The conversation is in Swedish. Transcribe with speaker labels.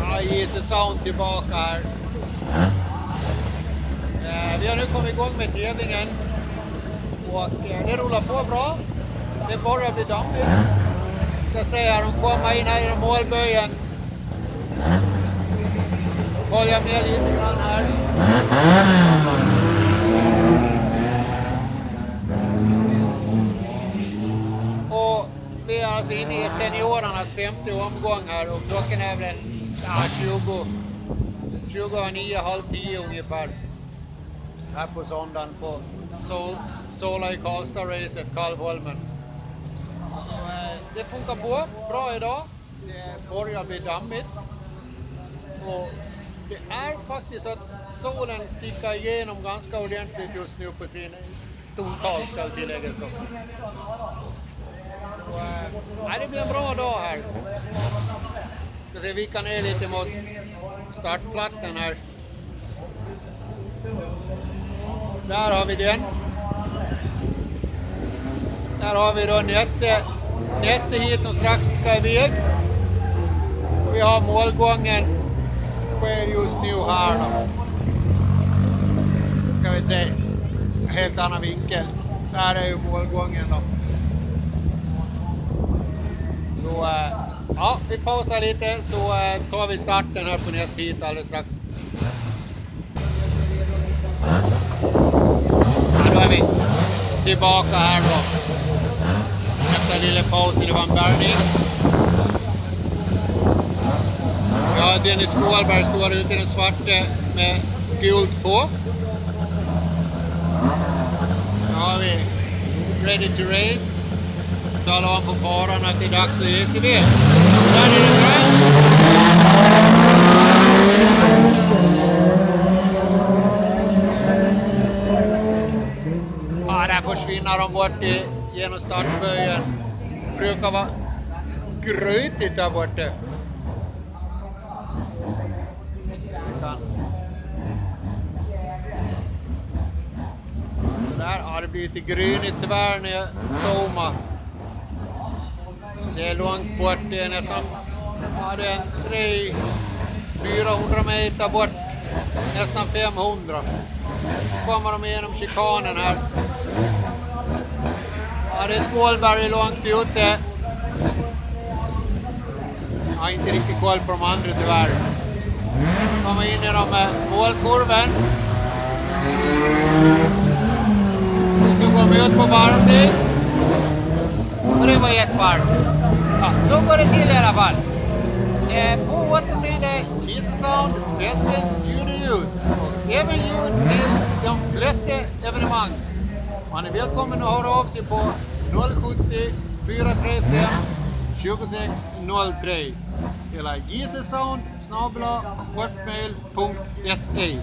Speaker 1: Ja, ljus Sound tillbaka här. Vi har nu kommit igång med tävlingen. Och det rullar på bra. Det börjar bli dammigt. Ska se här, de kommer in här i målböjen. Följa med lite grann här. Och vi är alltså inne i seniorernas 50 omgång här och klockan är väl 29, halv 10 ungefär. Här på söndagen på Sola i Karlstad-racet, kalvholmem. Det funkar på bra idag. Det börjar bli dammigt. Och det är faktiskt så att solen sticker igenom ganska ordentligt just nu på sin stundtal, ska tilläggas. Det blir en bra dag här. Ska se, vi kan ner lite mot startplattan här. Där har vi den. Där har vi då nästa hit som strax ska iväg. Vi har målgången sker just nu här då. Ska vi se. Helt annan vinkel. Där är ju målgången då. Så ja, vi pausar lite så tar vi starten här på nästa hit alldeles strax. Ja, då är vi tillbaka här då. Efter lilla pausen, det var en bärgning. Ja, Dennis Skålberg står ute i den svarte med guld på. Nu har vi ready to race. Talar om på faran att det är dags att ge sig det. Där är det grönt. Ja, där försvinner de bort genom startböjen. Det brukar vara grötigt där borta. Så där, ja, det blir lite grynigt tyvärr när jag zoomar. Det är långt bort, det är nästan det är 300-400 meter bort, nästan 500. Så kommer de igenom chikanen här. Ja, det är Skålberg långt ute. Jag har inte riktigt koll på de andra tyvärr. Kommer in i de målkurven. Så går vi ut på varvning. Och det var ett varv. Ja, så går det till i alla fall. På återseende Sound Festens ljud och ljus. Och även ljud till de flesta evenemang. Man är välkommen att höra av sig på 070 435 2603 eller ljus@hotmail.se.